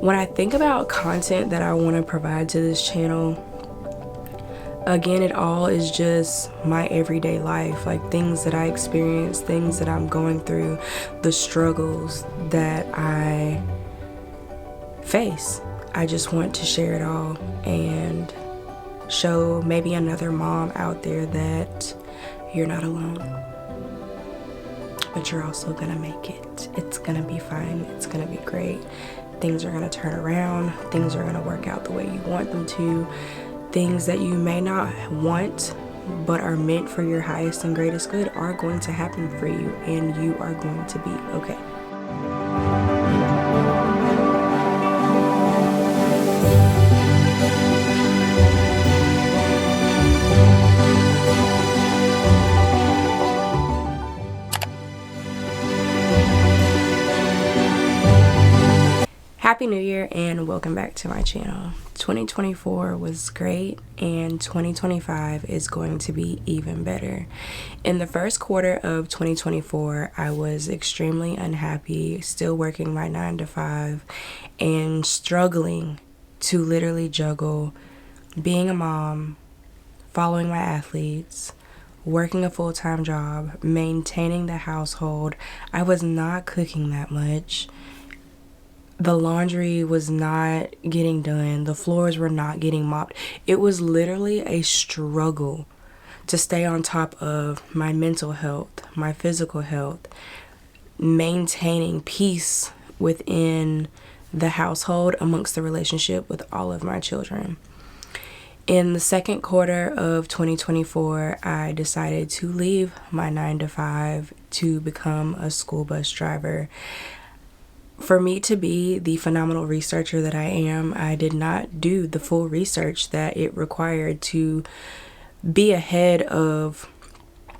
When I think about content that I want to provide to this channel, again, it all is just my everyday life, like things that I experience, things that I'm going through, the struggles that I face. I just want to share it all and show maybe another mom out there that you're not alone, but you're also gonna make it. It's gonna be fine. It's gonna be great. Things are gonna turn around. Things are gonna work out the way you want them to. Things that you may not want but are meant for your highest and greatest good are going to happen for you, and you are going to be okay. Happy New Year and welcome back to my channel. 2024 was great and 2025 is going to be even better. In the first quarter of 2024, I was extremely unhappy, still working my 9-to-5 and struggling to literally juggle being a mom, following my athletes, working a full-time job, maintaining the household. I was not cooking that much. The laundry was not getting done. The floors were not getting mopped. It was literally a struggle to stay on top of my mental health, my physical health, maintaining peace within the household amongst the relationship with all of my children. In the second quarter of 2024, I decided to leave my 9-to-5 to become a school bus driver. For me to be the phenomenal researcher that I am, I did not do the full research that it required to be ahead of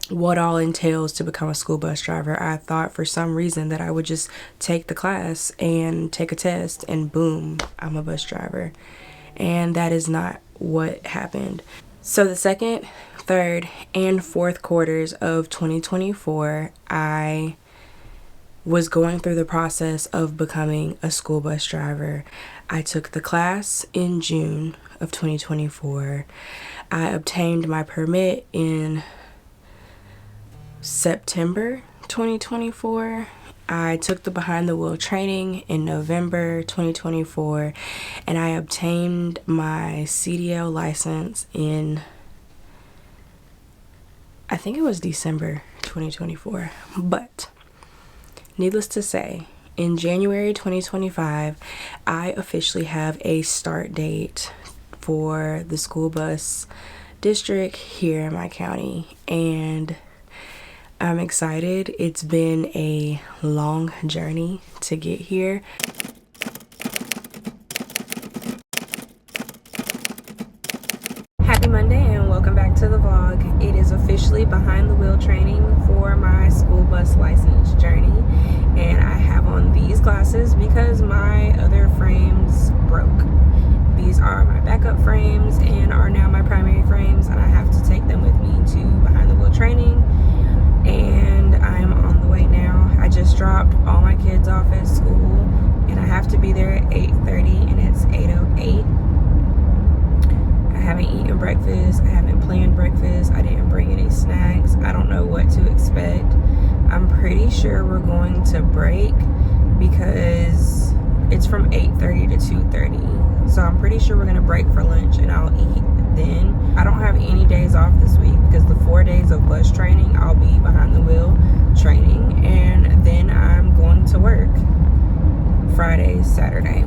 what all entails to become a school bus driver. I thought for some reason that I would just take the class and take a test and boom, I'm a bus driver. And that is not what happened. So the second, third, and fourth quarters of 2024, I was going through the process of becoming a school bus driver. I took the class in June of 2024. I obtained my permit in September 2024. I took the behind the wheel training in November 2024, and I obtained my CDL license in, I think it was December 2024. But needless to say, in January 2025, I officially have a start date for the school bus district here in my county, and I'm excited. It's been a long journey to get here. Happy Monday and welcome back to the vlog. It is officially behind the wheel training for my school bus license journey, and I have on these glasses because my other frames broke. These are my backup frames and are now my primary frames, and I have to take them with me to behind the wheel training, and I'm on the way now. I just dropped all my kids off at school and I have to be there at 8:30 and it's 8:08. I haven't eaten breakfast. I haven't planned breakfast. I didn't bring any snacks. I don't know what to expect. I'm pretty sure we're going to break because it's from 8:30 to 2:30. So I'm pretty sure we're going to break for lunch and I'll eat then. I don't have any days off this week because the 4 days of bus training, I'll be behind the wheel training, and then I'm going to work Friday, Saturday.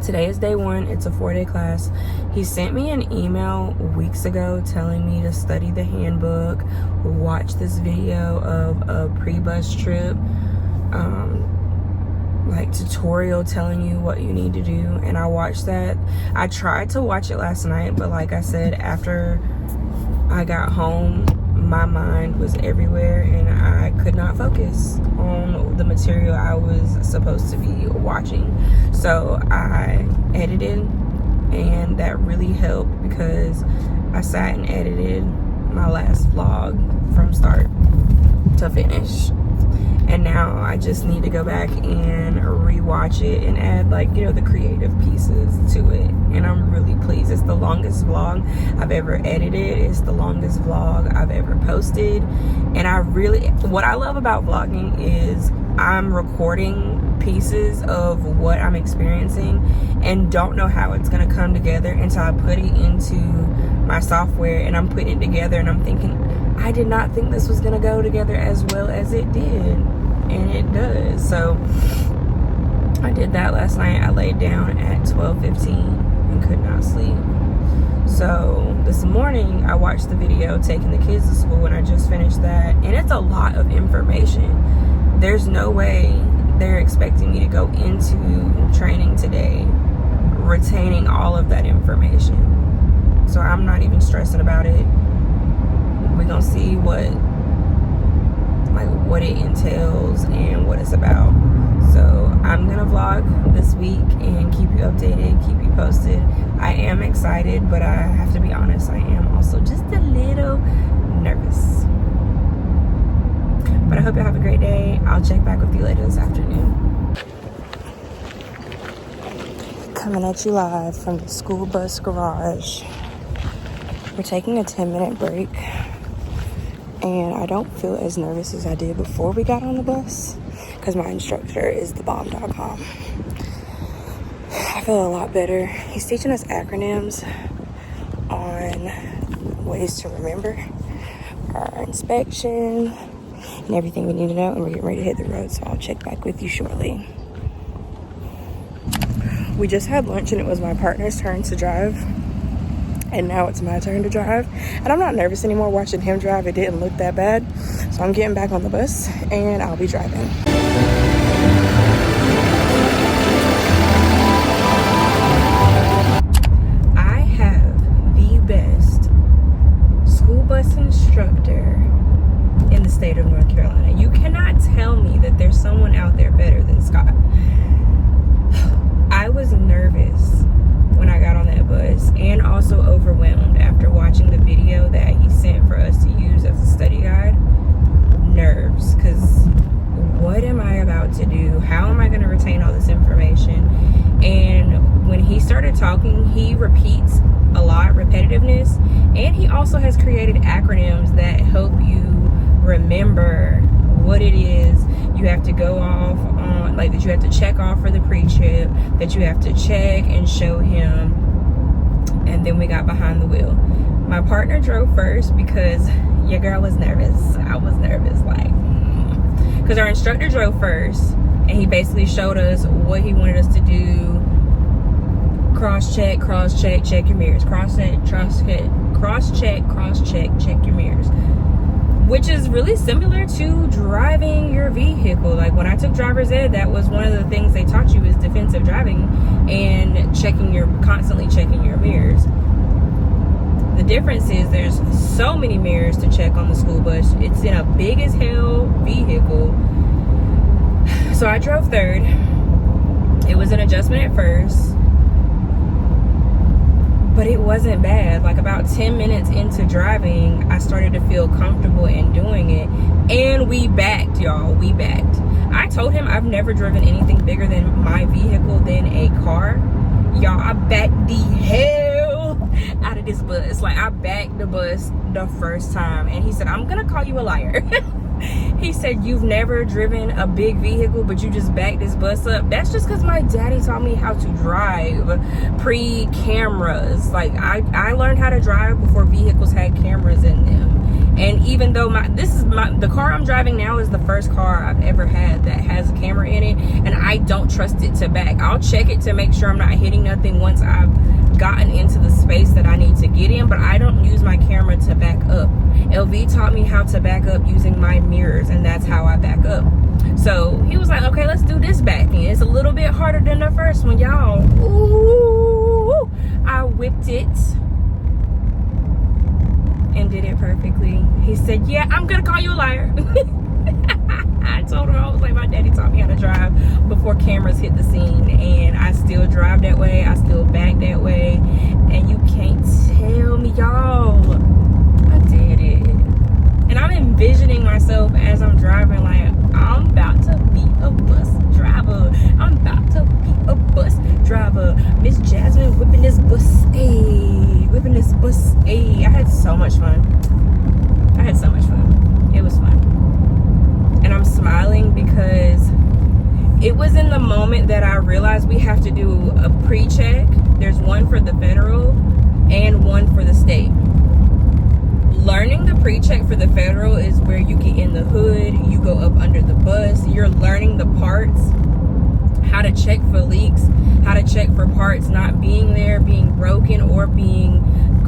Today is day 1. It's a 4-day class. He sent me an email weeks ago telling me to study the handbook, watch this video of a pre-bus trip, like tutorial telling you what you need to do, and I watched that. I tried to watch it last night, but like I said, after I got home, my mind was everywhere and I could not focus on the material I was supposed to be watching. So I edited, and that really helped because I sat and edited my last vlog from start to finish. and now I just need to go back and rewatch it and add, like, you know, the creative pieces to it. And I'm really pleased. It's the longest vlog I've ever edited. It's the longest vlog I've ever posted. And what I love about vlogging is I'm recording pieces of what I'm experiencing and don't know how it's going to come together until I put it into my software and I'm putting it together, and I'm thinking, I did not think this was going to go together as well as it did, and it does. So I did that last night. I laid down at 12:15 and could not sleep. So this morning I watched the video taking the kids to school, and I just finished that, and it's a lot of information. There's no way they're expecting me to go into training today retaining all of that information. So I'm not even stressing about it. We're gonna see what it entails and what it's about. So I'm gonna vlog this week and keep you updated, keep you posted. I am excited, but I have to be honest, I am also just a little nervous. But I hope you have a great day. I'll check back with you later this afternoon. Coming at you live from the school bus garage. We're taking a 10-minute break, and I don't feel as nervous as I did before we got on the bus because my instructor is thebomb.com. I feel a lot better. He's teaching us acronyms on ways to remember our inspection and everything we need to know, and we're getting ready to hit the road, so I'll check back with you shortly. We just had lunch and it was my partner's turn to drive, and now it's my turn to drive, and I'm not nervous anymore watching him drive. It didn't look that bad, so I'm getting back on the bus and I'll be driving. I have the best school bus instructor in the state of North Carolina. You cannot tell me that there's someone out there better than Scott. I was nervous when I got on that bus, and also overwhelmed after watching the video that he sent for us to use as a study guide. Nerves, because what am I about to do? How am I going to retain all this information? And when he started talking, he repeats a lot, repetitiveness, and he also has created acronyms that help you remember what it is you have to go off on, like that you have to check off for the pre-trip, that you have to check and show him. And then we got behind the wheel. My partner drove first because your girl was nervous. I was nervous, because our instructor drove first, and he basically showed us what he wanted us to do. Cross-check, check your mirrors. Cross-check, check your mirrors. Which is really similar to driving your vehicle. Like when I took driver's ed, that was one of the things they taught you is defensive driving and constantly checking your mirrors. The difference is there's so many mirrors to check on the school bus. It's in a big as hell vehicle. So I drove third. It was an adjustment at first, but it wasn't bad. Like about 10 minutes into driving, I started to feel comfortable in doing it. And we backed, y'all. We backed. I told him I've never driven anything bigger than my vehicle than a car. Y'all, I backed the hell out of this bus. Like, I backed the bus the first time. And he said, I'm going to call you a liar. He said, you've never driven a big vehicle, but you just backed this bus up. That's just because my daddy taught me how to drive pre-cameras. Like, I learned how to drive before vehicles had cameras in them. And even though the car I'm driving now is the first car I've ever had that has a camera in it, and I don't trust it to back. I'll check it to make sure I'm not hitting nothing once I've gotten into the space that I need to get in, but I don't use my camera to back up. LV taught me how to back up using my mirrors, and that's how I back up. So he was like, okay, let's do this backing. It's a little bit harder than the first one, y'all. Ooh, I whipped it and did it perfectly. He said, yeah, I'm gonna call you a liar. I told him, I was like, my daddy taught me how to drive before cameras hit the scene, and I still drive that way. I still back that way, and you can't tell me, y'all. I did it. And I'm envisioning myself as I'm driving, like, I'm about Miss Jasmine whipping this bus. Ayy, whipping this bus. Ayy, I had so much fun. It was fun. And I'm smiling because it was in the moment that I realized we have to do a pre-check. There's one for the federal and one for the state. Learning the pre-check for the federal is where you get in the hood, you go up under the bus, you're learning the parts, how to check for leaks, how to check for parts not being there, being broken or being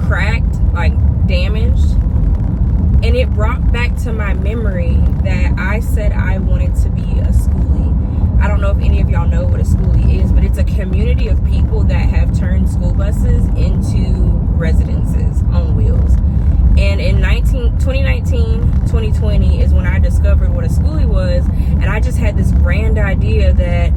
cracked, like damaged. And it brought back to my memory that I said I wanted to be a schoolie. I don't know if any of y'all know what a schoolie is, but it's a community of people that have turned school buses into residences on wheels. And in 2019, 2020 is when I discovered what a schoolie was. And I just had this grand idea that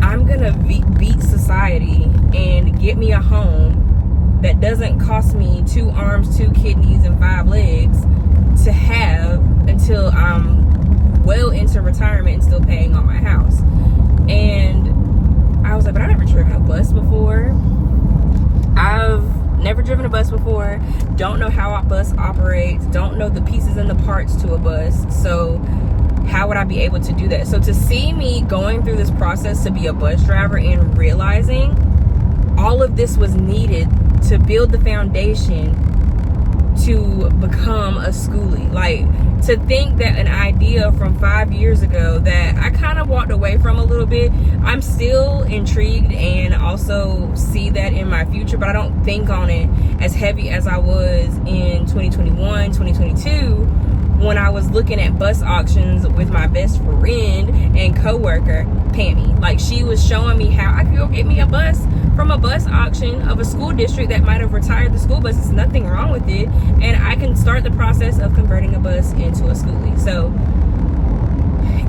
I'm going to beat society and get me a home that doesn't cost me 2 arms, 2 kidneys, and 5 legs to have until I'm well into retirement and still paying on my house. And I was like, but I've never driven a bus before. I've never driven a bus before. Don't know how a bus operates. Don't know the pieces and the parts to a bus. So how would I be able to do that? So to see me going through this process to be a bus driver and realizing all of this was needed to build the foundation to become a schoolie. Like, to think that an idea from 5 years ago that I kind of walked away from a little bit, I'm still intrigued and also see that in my future, but I don't think on it as heavy as I was in 2021, 2022, when I was looking at bus auctions with my best friend and coworker, Pammy. Like, she was showing me how I could go get me a bus from a bus auction of a school district that might have retired the school bus. There's nothing wrong with it. And I can start the process of converting a bus into a schoolie. So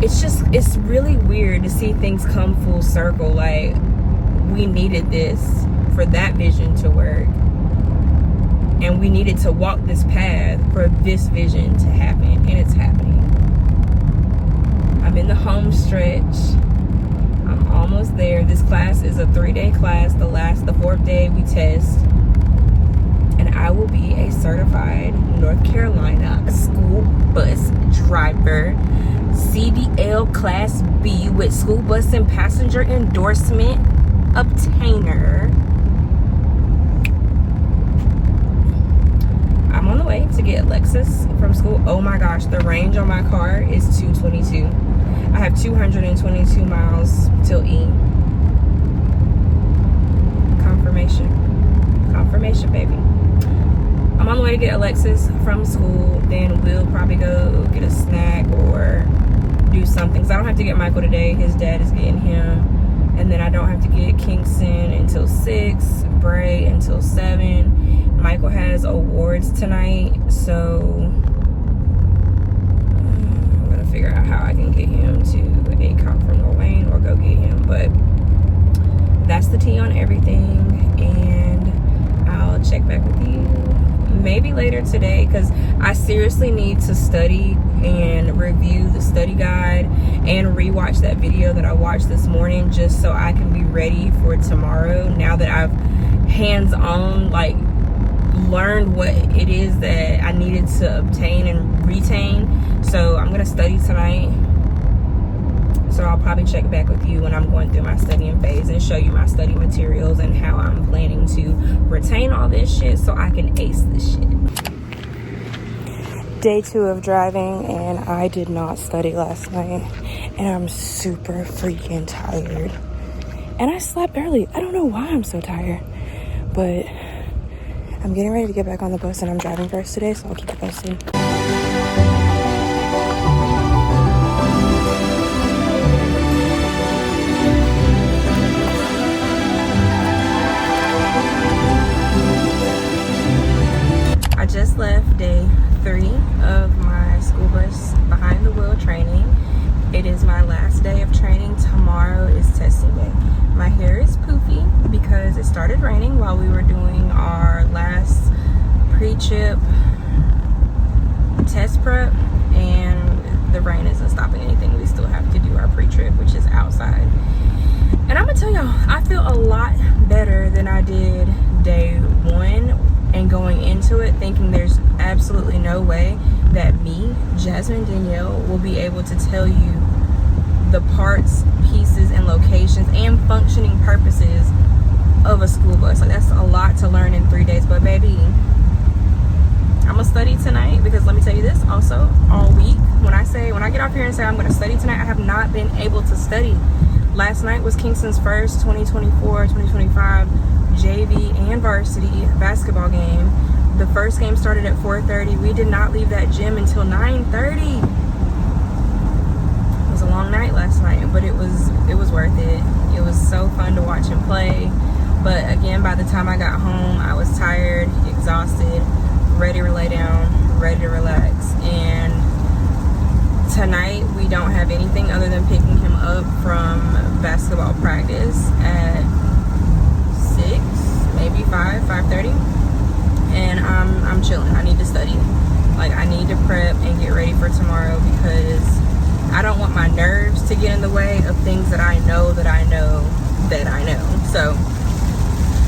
it's really weird to see things come full circle. Like, we needed this for that vision to work. And we needed to walk this path for this vision to happen. And it's happening. I'm in the home stretch. I'm almost there. This class is a 3-day class. The 4th day we test. And I will be a certified North Carolina school bus driver. CDL Class B with school bus and passenger endorsement obtainer. I'm on the way to get Alexis from school. Oh my gosh, the range on my car is 222. I have 222 miles till E. Confirmation, baby. I'm on the way to get Alexis from school. Then we'll probably go get a snack or do something. Because I don't have to get Michael today. His dad is getting him. And then I don't have to get Kingston until 6. Bray until 7. Michael has awards tonight. So I'm going to figure out how I can get him to ACOP from Wayne or go get him. But that's the tea on everything. And I'll check back with you maybe later today, because I seriously need to study and review the study guide and rewatch that video that I watched this morning, just so I can be ready for tomorrow, now that I've hands-on like learned what it is that I needed to obtain and retain. So I'm gonna study tonight. So I'll probably check back with you when I'm going through my studying phase and show you my study materials and how I'm planning to retain all this shit so I can ace this shit. Day 2 of driving, and I did not study last night, and I'm super freaking tired. And I slept early. I don't know why I'm so tired, but I'm getting ready to get back on the bus, and I'm driving first today, so I'll keep you posted. I just left day 3 of my school bus behind the wheel training. It is my last day of training. Tomorrow is testing day. My hair is poofy because it started raining while we were doing our last pre-chip test prep, and the rain isn't stopping anything. We still have to do our pre-trip, which is outside. And I'm gonna tell y'all, I feel a lot better thinking there's absolutely no way that me, Jasmine Danielle, will be able to tell you the parts, pieces, and locations and functioning purposes of a school bus. Like, that's a lot to learn in 3 days. But baby, I'm gonna study tonight, because let me tell you this also, all week, when I get off here and say I'm gonna study tonight, I have not been able to study. Last night was Kingston's first 2024-2025 JV and varsity basketball game. The first game started at 4:30. We did not leave that gym until 9:30. It was a long night last night, but it was worth it. It was so fun to watch him play. But again, by the time I got home, I was tired, exhausted, ready to lay down, ready to relax. And tonight we don't have anything other than picking him up from basketball practice at 6, maybe 5:30, and I'm chilling. I need to study. Like, I need to prep and get ready for tomorrow, because I don't want my nerves to get in the way of things that I know. So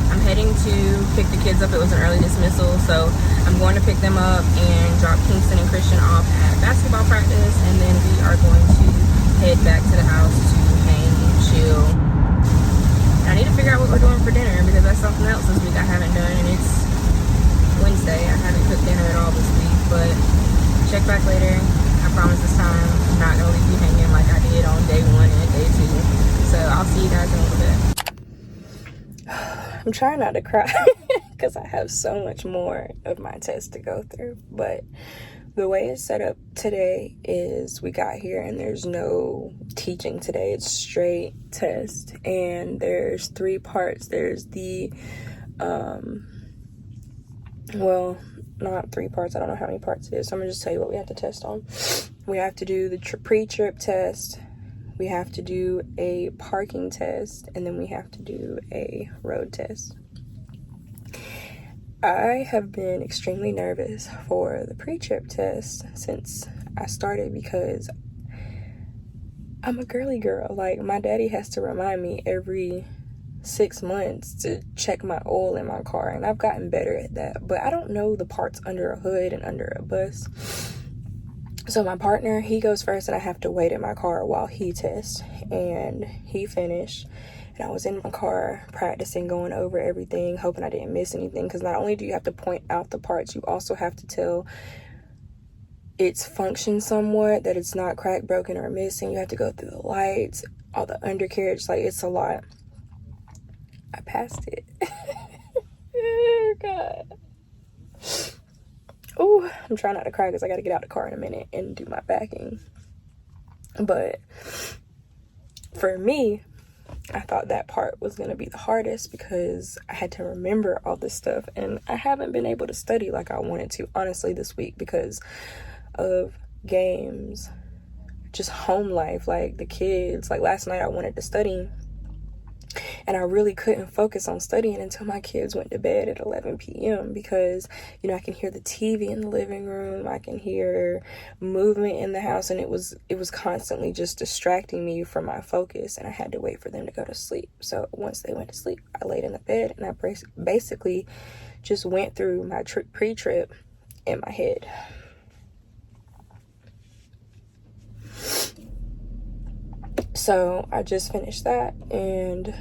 I'm heading to pick the kids up. It was an early dismissal, so I'm going to pick them up and drop Kingston and Christian off at basketball practice, and then we are going to head back to the house to hang and chill. And I need to figure out what we're doing for dinner, because that's something else this week I haven't done, and it's Wednesday. I haven't cooked dinner at all this week, but check back later. I promise this time I'm not going to leave you hanging like I did on day 1 and day 2. So I'll see you guys in a little bit. I'm trying not to cry because I have so much more of my test to go through. But the way it's set up today is we got here and there's no teaching today. It's straight test. And there's 3 parts. There's the, well, not 3 parts. I don't know how many parts it is. So I'm going to just tell you what we have to test on. We have to do the pre-trip test. We have to do a parking test, and then we have to do a road test. I have been extremely nervous for the pre-trip test since I started, because I'm a girly girl. Like, my daddy has to remind me every 6 months to check my oil in my car, and I've gotten better at that. But I don't know the parts under a hood and under a bus. So my partner, he goes first, and I have to wait in my car while he tests. And he finished, and I was in my car practicing, going over everything, hoping I didn't miss anything. Because not only do you have to point out the parts, you also have to tell its function somewhat, that it's not cracked, broken, or missing. You have to go through the lights, all the undercarriage. Like, it's a lot. I passed it. Oh, God. Oh, I'm trying not to cry because I got to get out the car in a minute and do my backing. But for me, I thought that part was going to be the hardest, because I had to remember all this stuff. And I haven't been able to study like I wanted to, honestly, this week, because of games, just home life, like the kids. Like, last night I wanted to study, and I really couldn't focus on studying until my kids went to bed at 11 p.m. because, you know, I can hear the TV in the living room. I can hear movement in the house, and it was constantly just distracting me from my focus, and I had to wait for them to go to sleep. So once they went to sleep, I laid in the bed, and I basically just went through my pre-trip in my head. So I just finished that, and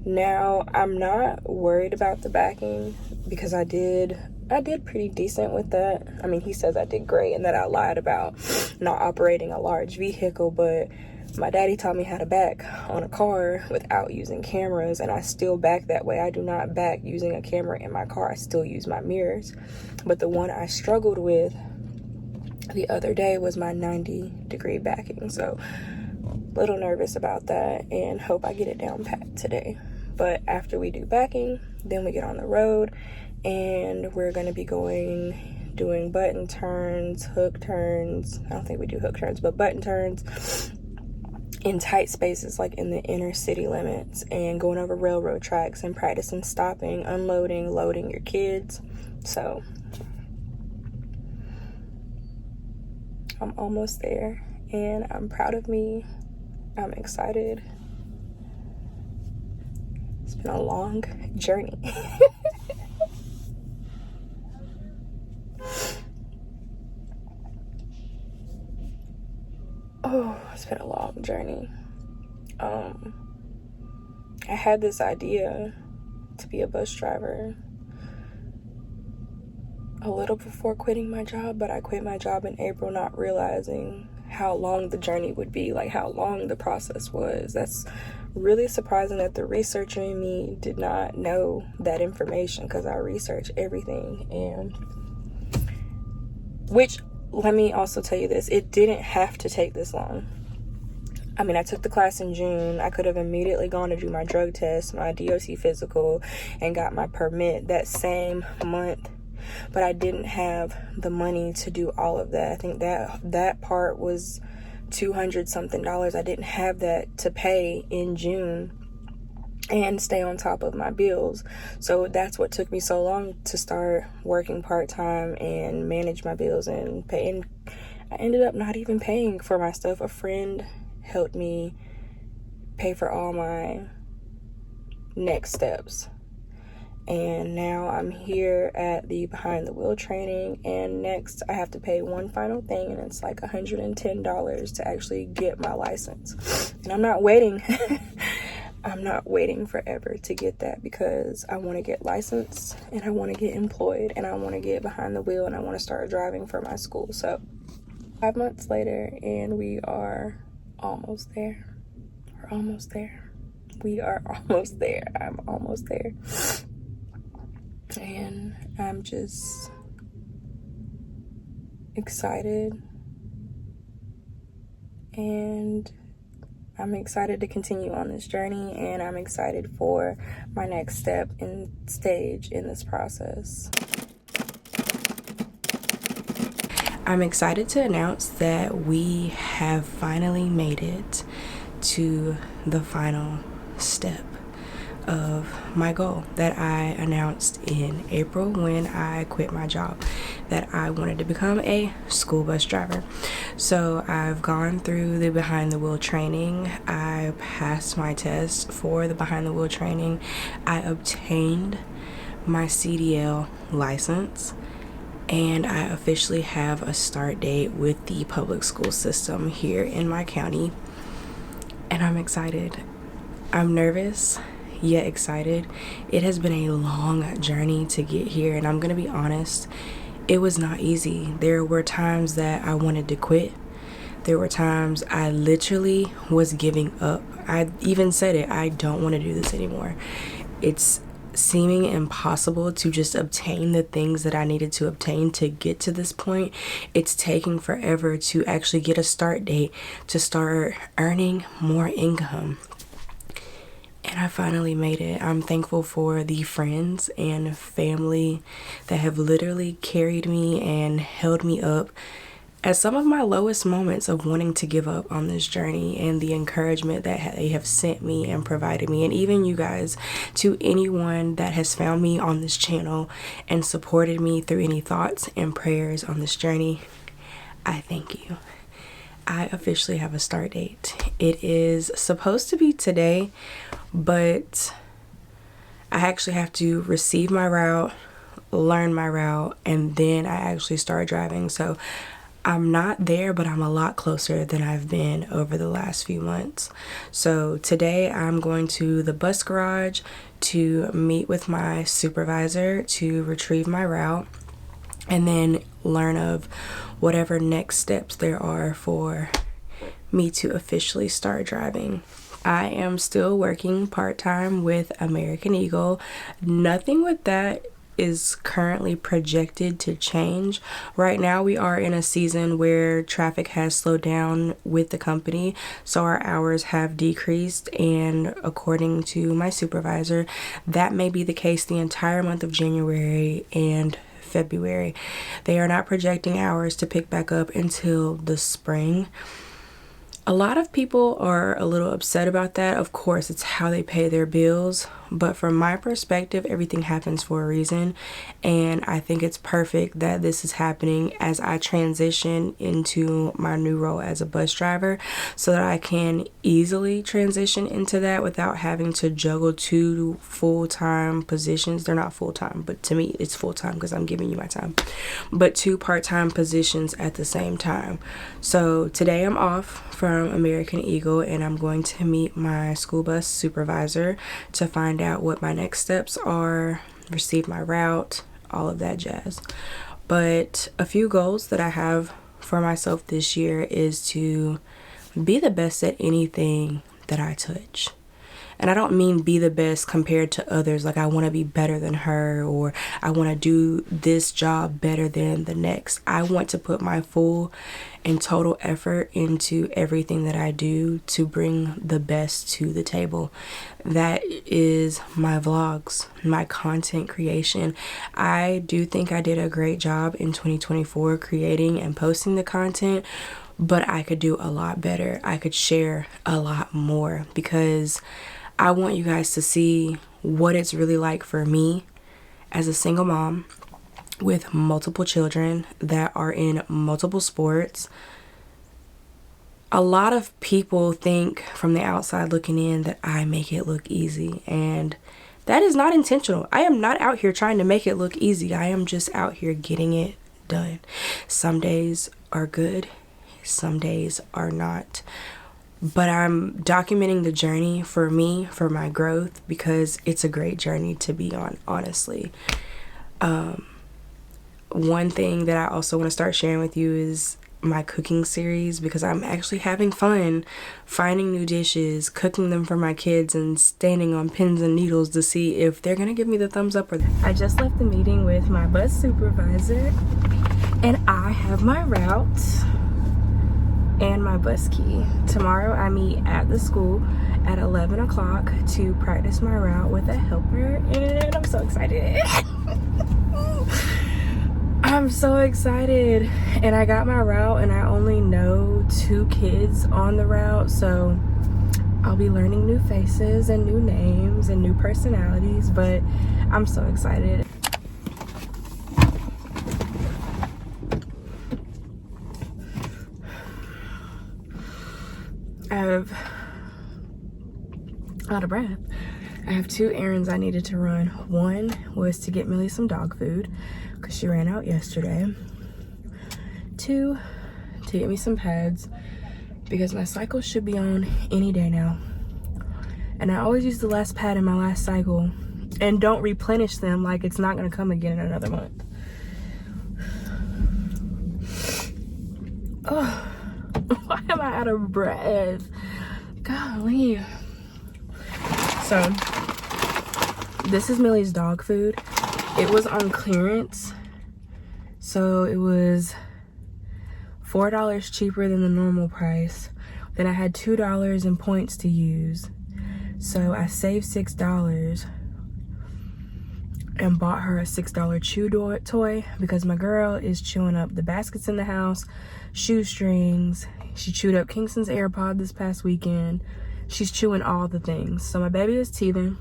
now I'm not worried about the backing, because I did pretty decent with that. I mean, he says I did great and that I lied about not operating a large vehicle, but my daddy taught me how to back on a car without using cameras, and I still back that way. I do not back using a camera in my car. I still use my mirrors. But the one I struggled with the other day was my 90-degree backing. So little nervous about that, and hope I get it down pat today. But after we do backing, then we get on the road, and we're going to be doing button turns, hook turns. I don't think we do hook turns, but button turns in tight spaces, like in the inner city limits, and going over railroad tracks and practicing stopping, unloading, loading your kids. So I'm almost there, and I'm proud of me. I'm excited. It's been a long journey. It's been a long journey. I had this idea to be a bus driver a little before quitting my job, but I quit my job in April, not realizing how long the journey would be, like how long the process was. That's really surprising that the researcher in me did not know that information, because I research everything. And which, let me also tell you this, it didn't have to take this long. I mean, I took the class in June. I could have immediately gone to do my drug test, my DOT physical, and got my permit that same month. But I didn't have the money to do all of that. I think that part was $200 something. I didn't have that to pay in June and stay on top of my bills. So that's what took me so long to start working part-time and manage my bills and pay. And I ended up not even paying for my stuff. A friend helped me pay for all my next steps. And now I'm here at the behind the wheel training, and next I have to pay one final thing, and it's like $110 to actually get my license. And I'm not waiting. I'm not waiting forever to get that, because I want to get licensed and I want to get employed and I want to get behind the wheel and I want to start driving for my school. So 5 months later, and we are almost there. We're almost there. We are almost there. I'm almost there. And I'm just excited, and I'm excited to continue on this journey, and I'm excited for my next step and stage in this process. I'm excited to announce that we have finally made it to the final step of my goal that I announced in April when I quit my job, that I wanted to become a school bus driver. So I've gone through the behind the wheel training. I passed my test for the behind the wheel training. I obtained my CDL license, and I officially have a start date with the public school system here in my county. And I'm excited. I'm nervous, yet excited. It has been a long journey to get here, and I'm gonna be honest, it was not easy. There were times that I wanted to quit. There were times I literally was giving up. I even said it, I don't want to do this anymore. It's seeming impossible to just obtain the things that I needed to obtain to get to this point. It's taking forever to actually get a start date, to start earning more income. And I finally made it. I'm thankful for the friends and family that have literally carried me and held me up at some of my lowest moments of wanting to give up on this journey, and the encouragement that they have sent me and provided me. And even you guys, to anyone that has found me on this channel and supported me through any thoughts and prayers on this journey, I thank you. I officially have a start date. It is supposed to be today, but I actually have to receive my route, learn my route, and then I actually start driving. So I'm not there, but I'm a lot closer than I've been over the last few months. So today I'm going to the bus garage to meet with my supervisor to retrieve my route, and then learn of whatever next steps there are for me to officially start driving. I am still working part-time with American Eagle. Nothing with that is currently projected to change. Right now we are in a season where traffic has slowed down with the company, so our hours have decreased, and according to my supervisor, that may be the case the entire month of January and February. They are not projecting hours to pick back up until the spring. A lot of people are a little upset about that. Of course, it's how they pay their bills, but from my perspective, everything happens for a reason, and I think it's perfect that this is happening as I transition into my new role as a bus driver, so that I can easily transition into that without having to juggle two full-time positions. They're not full-time, but to me it's full-time because I'm giving you my time, but two part-time positions at the same time. So today I'm off from from American Eagle, and I'm going to meet my school bus supervisor to find out what my next steps are, receive my route, all of that jazz. But a few goals that I have for myself this year is to be the best at anything that I touch. And I don't mean be the best compared to others, like I want to be better than her, or I want to do this job better than the next. I want to put my full and total effort into everything that I do to bring the best to the table. That is my vlogs, my content creation. I do think I did a great job in 2024 creating and posting the content, but I could do a lot better. I could share a lot more, because I want you guys to see what it's really like for me as a single mom with multiple children that are in multiple sports. A lot of people think from the outside looking in that I make it look easy, and that is not intentional. I am not out here trying to make it look easy. I am just out here getting it done. Some days are good, some days are not. But I'm documenting the journey for me, for my growth, because it's a great journey to be on, honestly. One thing that I also want to start sharing with you is my cooking series, because I'm actually having fun finding new dishes, cooking them for my kids, and standing on pins and needles to see if they're gonna give me the thumbs up. Or I just left the meeting with my bus supervisor, and I have my route and my bus key. Tomorrow I meet at the school at 11 o'clock to practice my route with a helper, and I'm so excited. I'm so excited. And I got my route, and I only know 2 kids on the route, so I'll be learning new faces and new names and new personalities, but I'm so excited. I'm out of breath. I have 2 errands I needed to run. One was to get Millie some dog food because she ran out yesterday. 2, to get me some pads because my cycle should be on any day now. And I always use the last pad in my last cycle and don't replenish them, like it's not going to come again in another month. Oh. Why am I out of breath? Golly. So, this is Millie's dog food. It was on clearance. So, it was $4 cheaper than the normal price. Then I had $2 in points to use. So, I saved $6 and bought her a $6 chew toy because my girl is chewing up the baskets in the house, shoestrings. She chewed up Kingston's AirPod this past weekend. She's chewing all the things. So my baby is teething.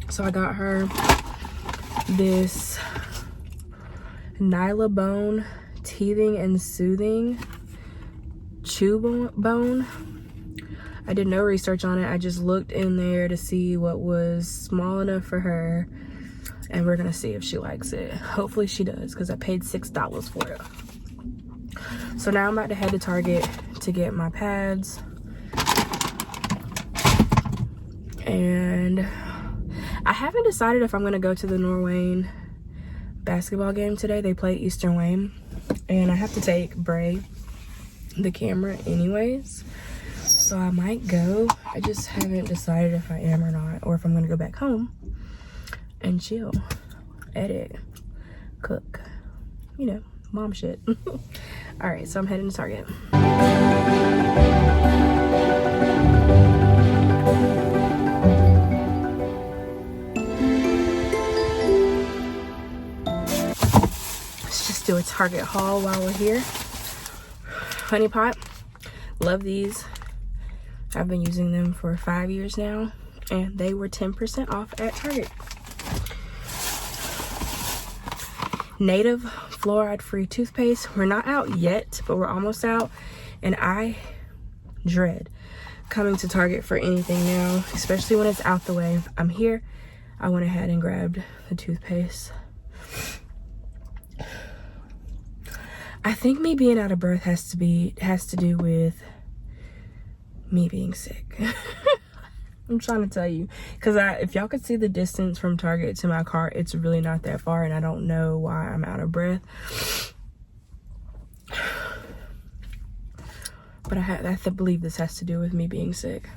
So I got her this Nyla Bone Teething and Soothing Chew Bone. I did no research on it. I just looked in there to see what was small enough for her. And we're gonna see if she likes it. Hopefully she does, because I paid $6 for it. So now I'm about to head to Target to get my pads. And I haven't decided if I'm gonna go to the Norwayne basketball game today. They play Eastern Wayne. And I have to take Bray, the camera, anyways. So I might go. I just haven't decided if I am or not, or if I'm gonna go back home and chill, edit, cook, you know, mom shit. All right, so I'm heading to Target. Let's just do a Target haul while we're here. Honey pot, love these. I've been using them for 5 years now, and they were 10% off at Target. Native fluoride-free toothpaste. We're not out yet, but we're almost out, and I dread coming to Target for anything now, especially when it's out the way. I'm here. I went ahead and grabbed the toothpaste. I think me being out of breath has to do with me being sick. I'm trying to tell you, because if y'all could see the distance from Target to my car, it's really not that far, and I don't know why I'm out of breath. But I have to believe this has to do with me being sick.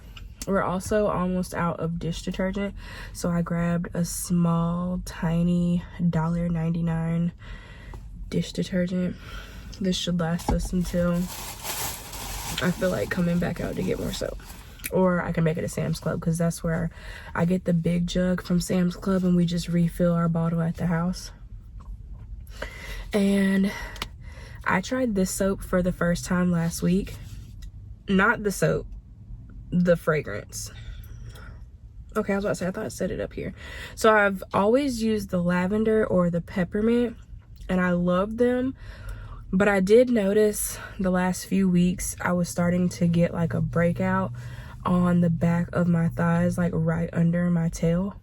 We're also almost out of dish detergent, so I grabbed a small, tiny $1.99 dish detergent. This should last us until I feel like coming back out to get more soap. Or I can make it a Sam's Club, because that's where I get the big jug from Sam's Club and we just refill our bottle at the house. And I tried this soap for the first time last week. Not the soap, the fragrance. Okay, I was about to say, I thought I set it up here. So I've always used the lavender or the peppermint, and I love them. But I did notice the last few weeks I was starting to get like a breakout on the back of my thighs, like right under my tail.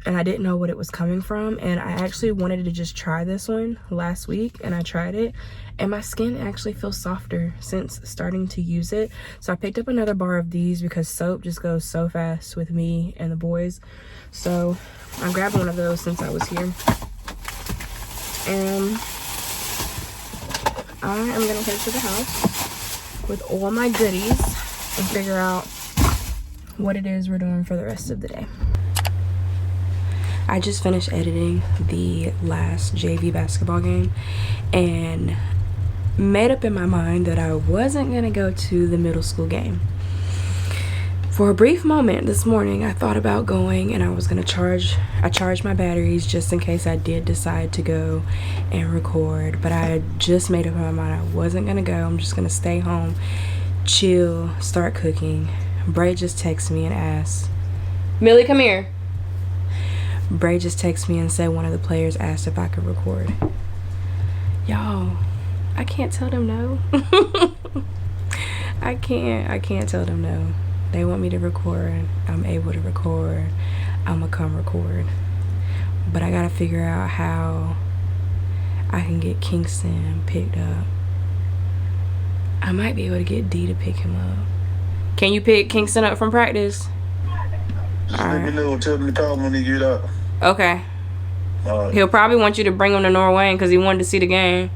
And I didn't know what it was coming from. And I actually wanted to just try this one last week, and I tried it. And my skin actually feels softer since starting to use it. So I picked up another bar of these because soap just goes so fast with me and the boys. So I grabbed one of those since I was here. And I am gonna head to the house with all my goodies and figure out what it is we're doing for the rest of the day. I just finished editing the last JV basketball game and made up in my mind that I wasn't gonna go to the middle school game. For a brief moment this morning, I thought about going, and I was gonna charged my batteries just in case I did decide to go and record, but I had just made up in my mind I wasn't gonna go. I'm just gonna stay home, chill, start cooking. Bray just texted me and asked, Millie, come here. Bray just texted me and said one of the players asked if I could record. Y'all, I can't tell them no. I can't tell them no. They want me to record. I'm able to record. I'ma come record. But I gotta figure out how I can get Kingston picked up. I might be able to get D to pick him up. Can you pick Kingston up from practice? Just let me know. Tell him to call when he get up. Okay. Alright. He'll probably want you to bring him to Norwayne because he wanted to see the game.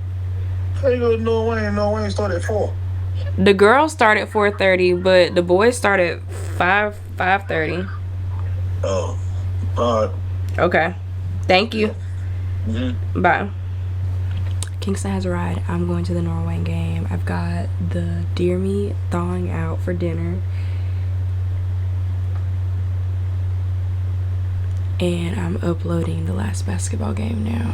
How you go to Norwayne? Norwayne start at 4. The girls start at 4:30, but the boys start at 5:30. Oh. Alright. Okay. Thank you. Mm-hmm. Bye. Kingston has a ride. I'm going to the Norwayne game. I've got the deer meat thawing out for dinner. And I'm uploading the last basketball game now.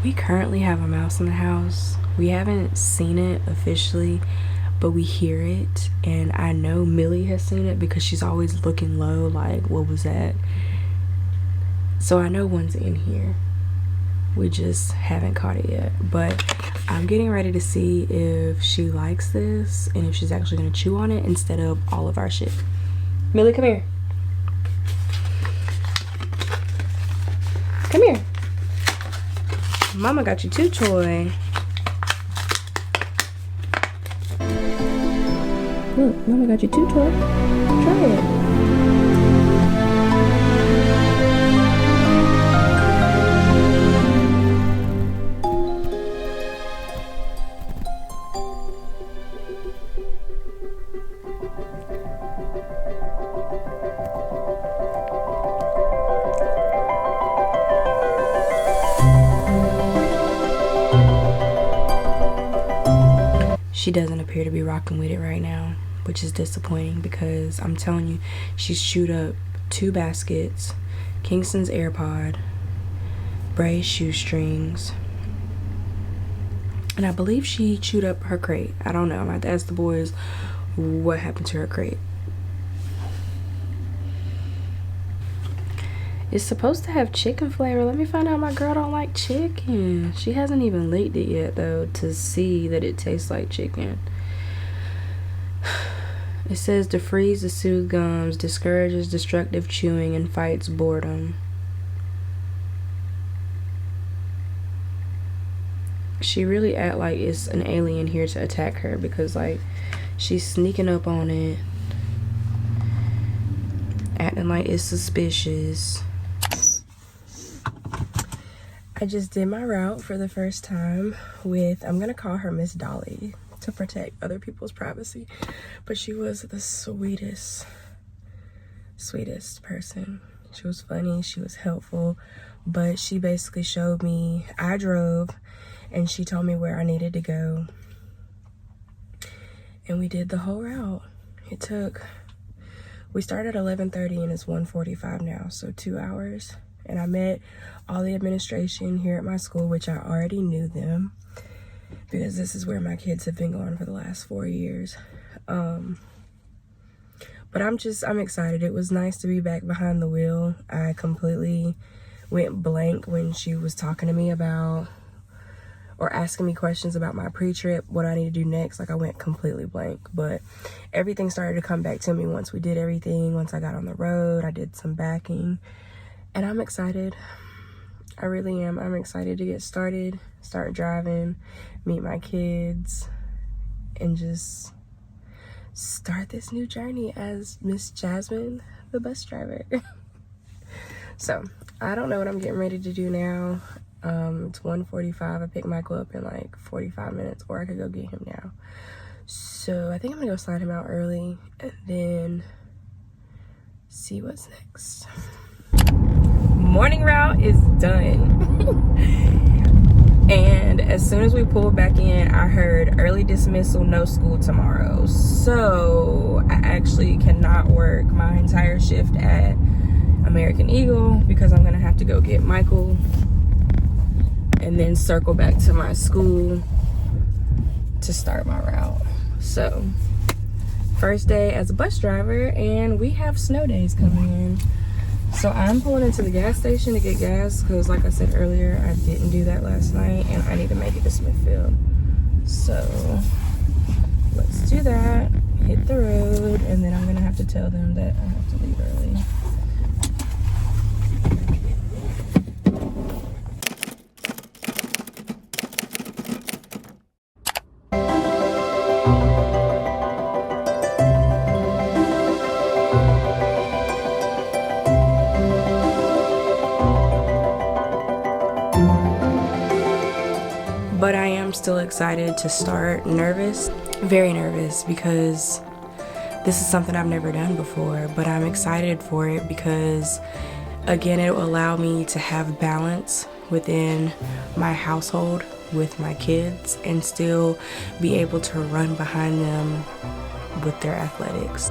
We currently have a mouse in the house. We haven't seen it officially, but we hear it. And I know Millie has seen it because she's always looking low, like, what was that? So I know one's in here. We just haven't caught it yet. But I'm getting ready to see if she likes this and if she's actually gonna chew on it instead of all of our shit. Millie, come here. Come here. Mama got you 2 toy. Look, Mama got you 2 toy. Try it. She doesn't appear to be rocking with it right now, which is disappointing because I'm telling you, she's chewed up 2 baskets, Kingston's AirPod, Bray's shoestrings, and I believe she chewed up her crate. I don't know. I'm about to ask the boys what happened to her crate. It's supposed to have chicken flavor. Let me find out my girl don't like chicken. She hasn't even licked it yet, though, to see that it tastes like chicken. It says to freeze the soothe gums, discourages destructive chewing, and fights boredom. She really act like it's an alien here to attack her, because like she's sneaking up on it, acting like it's suspicious. I just did my route for the first time with, I'm gonna call her Miss Dolly to protect other people's privacy, but she was the sweetest person. She was funny, she was helpful, but she basically showed me, I drove and she told me where I needed to go, and we did the whole route. We started at 11:30 and it's 1:45 now, so 2 hours. And I met all the administration here at my school, which I already knew them because this is where my kids have been going for the last 4 years. But I'm excited. It was nice to be back behind the wheel. I completely went blank when she was talking to me about, or asking me questions about my pre-trip, what I need to do next. Like, I went completely blank, but everything started to come back to me once we did everything. Once I got on the road, I did some backing, and I'm excited. I really am. I'm excited to get started, start driving, meet my kids, and just start this new journey as Miss Jasmine, the bus driver. So, I don't know what I'm getting ready to do now. It's 1:45. I picked Michael up in like 45 minutes, or I could go get him now. So I think I'm gonna go slide him out early and then see what's next. Morning route is done. And as soon as we pulled back in, I heard early dismissal, no school tomorrow. So I actually cannot work my entire shift at American Eagle because I'm gonna have to go get Michael and then circle back to my school to start my route. So, first day as a bus driver, and we have snow days coming in. So I'm pulling into the gas station to get gas because, like I said earlier, I didn't do that last night and I need to make it to Smithfield. So let's do that, hit the road, and then I'm gonna have to tell them that I have to leave early. But I am still excited to start. Nervous, very nervous, because this is something I've never done before, but I'm excited for it because, again, it will allow me to have balance within my household with my kids and still be able to run behind them with their athletics.